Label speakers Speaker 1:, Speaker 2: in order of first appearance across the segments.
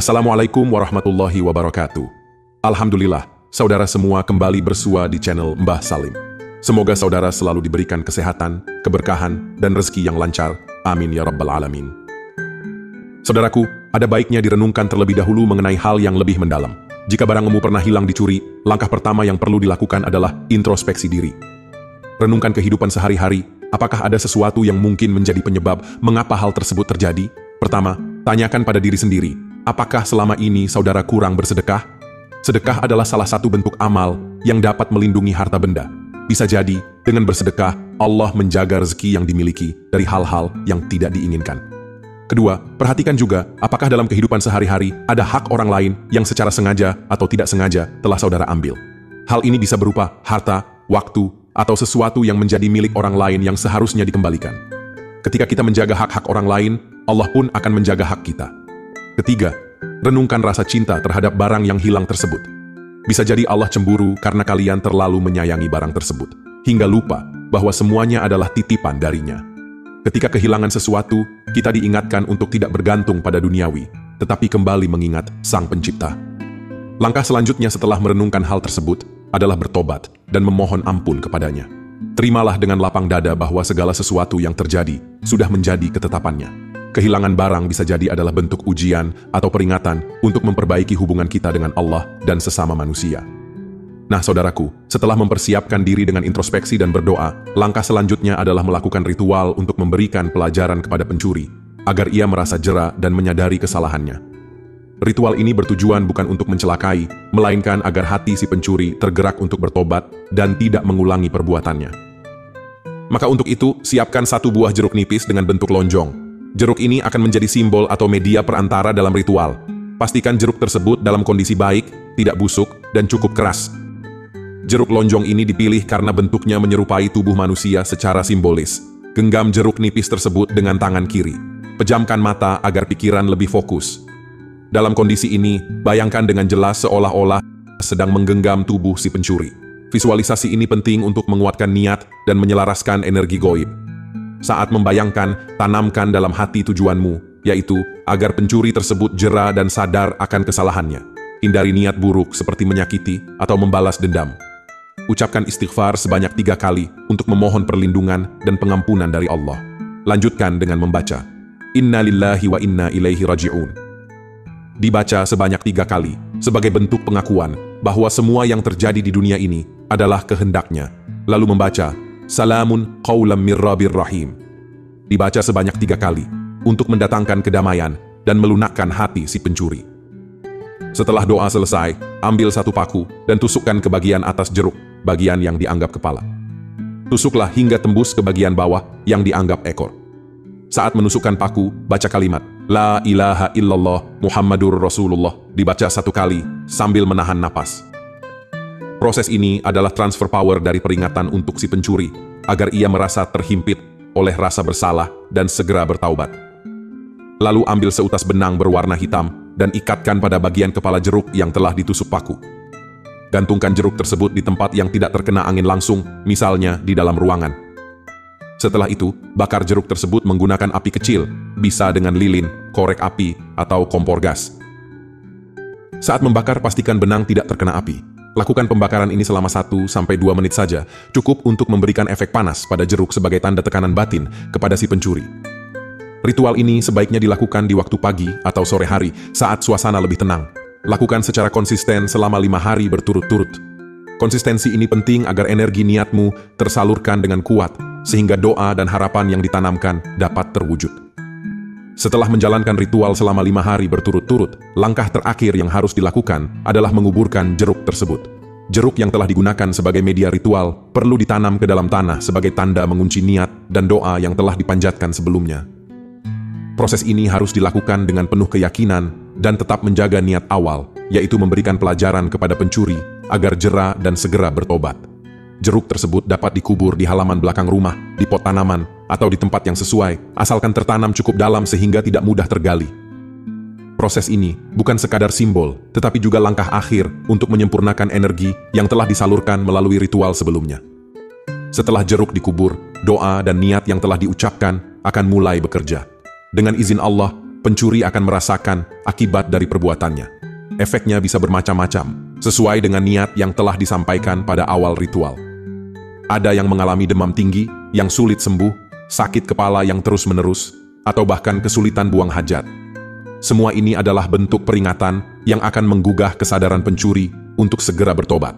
Speaker 1: Assalamualaikum warahmatullahi wabarakatuh. Alhamdulillah, saudara semua kembali bersua di channel Mbah Salim. Semoga saudara selalu diberikan kesehatan, keberkahan, dan rezeki yang lancar. Amin ya rabbal alamin. Saudaraku, ada baiknya direnungkan terlebih dahulu mengenai hal yang lebih mendalam. Jika barangmu pernah hilang dicuri, langkah pertama yang perlu dilakukan adalah introspeksi diri. Renungkan kehidupan sehari-hari, apakah ada sesuatu yang mungkin menjadi penyebab mengapa hal tersebut terjadi? Pertama, tanyakan pada diri sendiri, apakah selama ini saudara kurang bersedekah? Sedekah adalah salah satu bentuk amal yang dapat melindungi harta benda. Bisa jadi, dengan bersedekah, Allah menjaga rezeki yang dimiliki dari hal-hal yang tidak diinginkan. Kedua, perhatikan juga apakah dalam kehidupan sehari-hari ada hak orang lain yang secara sengaja atau tidak sengaja telah saudara ambil. Hal ini bisa berupa harta, waktu, atau sesuatu yang menjadi milik orang lain yang seharusnya dikembalikan. Ketika kita menjaga hak-hak orang lain, Allah pun akan menjaga hak kita. Ketiga, renungkan rasa cinta terhadap barang yang hilang tersebut. Bisa jadi Allah cemburu karena kalian terlalu menyayangi barang tersebut, hingga lupa bahwa semuanya adalah titipan darinya. Ketika kehilangan sesuatu, kita diingatkan untuk tidak bergantung pada duniawi, tetapi kembali mengingat Sang Pencipta. Langkah selanjutnya setelah merenungkan hal tersebut adalah bertobat dan memohon ampun kepadanya. Terimalah dengan lapang dada bahwa segala sesuatu yang terjadi sudah menjadi ketetapannya. Kehilangan barang bisa jadi adalah bentuk ujian atau peringatan untuk memperbaiki hubungan kita dengan Allah dan sesama manusia. Nah saudaraku, setelah mempersiapkan diri dengan introspeksi dan berdoa, langkah selanjutnya adalah melakukan ritual untuk memberikan pelajaran kepada pencuri, agar ia merasa jera dan menyadari kesalahannya. Ritual ini bertujuan bukan untuk mencelakai, melainkan agar hati si pencuri tergerak untuk bertobat dan tidak mengulangi perbuatannya. Maka untuk itu, siapkan satu buah jeruk nipis dengan bentuk lonjong. Jeruk ini akan menjadi simbol atau media perantara dalam ritual. Pastikan jeruk tersebut dalam kondisi baik, tidak busuk, dan cukup keras. Jeruk lonjong ini dipilih karena bentuknya menyerupai tubuh manusia secara simbolis. Genggam jeruk nipis tersebut dengan tangan kiri. Pejamkan mata agar pikiran lebih fokus. Dalam kondisi ini, bayangkan dengan jelas seolah-olah sedang menggenggam tubuh si pencuri. Visualisasi ini penting untuk menguatkan niat dan menyelaraskan energi gaib. Saat membayangkan, tanamkan dalam hati tujuanmu, yaitu agar pencuri tersebut jera dan sadar akan kesalahannya. Hindari niat buruk seperti menyakiti atau membalas dendam. Ucapkan istighfar sebanyak 3 kali untuk memohon perlindungan dan pengampunan dari Allah. Lanjutkan dengan membaca, Inna lillahi wa inna ilaihi raji'un. Dibaca sebanyak 3 kali, sebagai bentuk pengakuan bahwa semua yang terjadi di dunia ini adalah kehendaknya. Lalu membaca, Salamun qawlam mir rabbir rahim. Dibaca sebanyak 3 kali, untuk mendatangkan kedamaian dan melunakkan hati si pencuri. Setelah doa selesai, ambil satu paku dan tusukkan ke bagian atas jeruk, bagian yang dianggap kepala. Tusuklah hingga tembus ke bagian bawah yang dianggap ekor. Saat menusukkan paku, baca kalimat, La ilaha illallah Muhammadur Rasulullah, dibaca 1 kali sambil menahan napas. Proses ini adalah transfer power dari peringatan untuk si pencuri, agar ia merasa terhimpit oleh rasa bersalah dan segera bertaubat. Lalu ambil seutas benang berwarna hitam dan ikatkan pada bagian kepala jeruk yang telah ditusuk paku. Gantungkan jeruk tersebut di tempat yang tidak terkena angin langsung, misalnya di dalam ruangan. Setelah itu, bakar jeruk tersebut menggunakan api kecil, bisa dengan lilin, korek api, atau kompor gas. Saat membakar, pastikan benang tidak terkena api. Lakukan pembakaran ini selama 1-2 menit saja, cukup untuk memberikan efek panas pada jeruk sebagai tanda tekanan batin kepada si pencuri. Ritual ini sebaiknya dilakukan di waktu pagi atau sore hari saat suasana lebih tenang. Lakukan secara konsisten selama 5 hari berturut-turut. Konsistensi ini penting agar energi niatmu tersalurkan dengan kuat, sehingga doa dan harapan yang ditanamkan dapat terwujud. Setelah menjalankan ritual selama 5 hari berturut-turut, langkah terakhir yang harus dilakukan adalah menguburkan jeruk tersebut. Jeruk yang telah digunakan sebagai media ritual perlu ditanam ke dalam tanah sebagai tanda mengunci niat dan doa yang telah dipanjatkan sebelumnya. Proses ini harus dilakukan dengan penuh keyakinan dan tetap menjaga niat awal, yaitu memberikan pelajaran kepada pencuri agar jera dan segera bertobat. Jeruk tersebut dapat dikubur di halaman belakang rumah, di pot tanaman, atau di tempat yang sesuai, asalkan tertanam cukup dalam sehingga tidak mudah tergali. Proses ini bukan sekadar simbol, tetapi juga langkah akhir untuk menyempurnakan energi yang telah disalurkan melalui ritual sebelumnya. Setelah jeruk dikubur, doa dan niat yang telah diucapkan akan mulai bekerja. Dengan izin Allah, pencuri akan merasakan akibat dari perbuatannya. Efeknya bisa bermacam-macam, sesuai dengan niat yang telah disampaikan pada awal ritual. Ada yang mengalami demam tinggi, yang sulit sembuh, sakit kepala yang terus-menerus, atau bahkan kesulitan buang hajat. Semua ini adalah bentuk peringatan yang akan menggugah kesadaran pencuri untuk segera bertobat.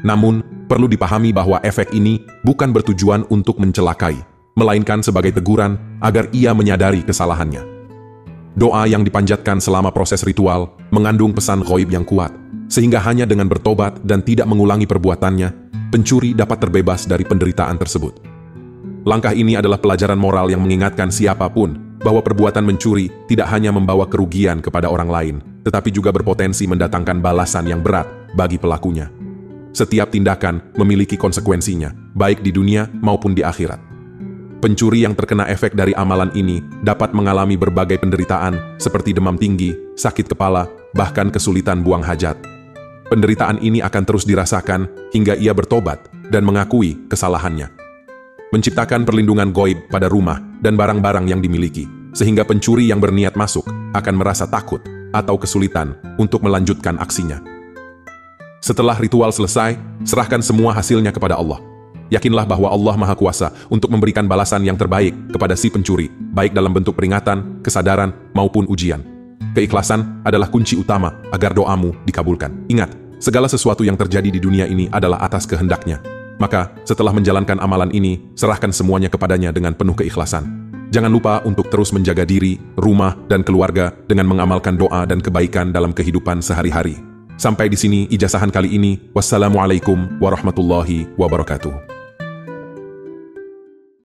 Speaker 1: Namun, perlu dipahami bahwa efek ini bukan bertujuan untuk mencelakai, melainkan sebagai teguran agar ia menyadari kesalahannya. Doa yang dipanjatkan selama proses ritual mengandung pesan ghaib yang kuat, sehingga hanya dengan bertobat dan tidak mengulangi perbuatannya, pencuri dapat terbebas dari penderitaan tersebut. Langkah ini adalah pelajaran moral yang mengingatkan siapapun bahwa perbuatan mencuri tidak hanya membawa kerugian kepada orang lain, tetapi juga berpotensi mendatangkan balasan yang berat bagi pelakunya. Setiap tindakan memiliki konsekuensinya, baik di dunia maupun di akhirat. Pencuri yang terkena efek dari amalan ini dapat mengalami berbagai penderitaan seperti demam tinggi, sakit kepala, bahkan kesulitan buang hajat. Penderitaan ini akan terus dirasakan hingga ia bertobat dan mengakui kesalahannya. Menciptakan perlindungan ghaib pada rumah dan barang-barang yang dimiliki, sehingga pencuri yang berniat masuk akan merasa takut atau kesulitan untuk melanjutkan aksinya. Setelah ritual selesai, serahkan semua hasilnya kepada Allah. Yakinlah bahwa Allah Maha Kuasa untuk memberikan balasan yang terbaik kepada si pencuri, baik dalam bentuk peringatan, kesadaran, maupun ujian. Keikhlasan adalah kunci utama agar doamu dikabulkan. Ingat, segala sesuatu yang terjadi di dunia ini adalah atas kehendaknya. Maka, setelah menjalankan amalan ini, serahkan semuanya kepadanya dengan penuh keikhlasan. Jangan lupa untuk terus menjaga diri, rumah, dan keluarga dengan mengamalkan doa dan kebaikan dalam kehidupan sehari-hari. Sampai di sini ijazahan kali ini. Wassalamualaikum warahmatullahi wabarakatuh.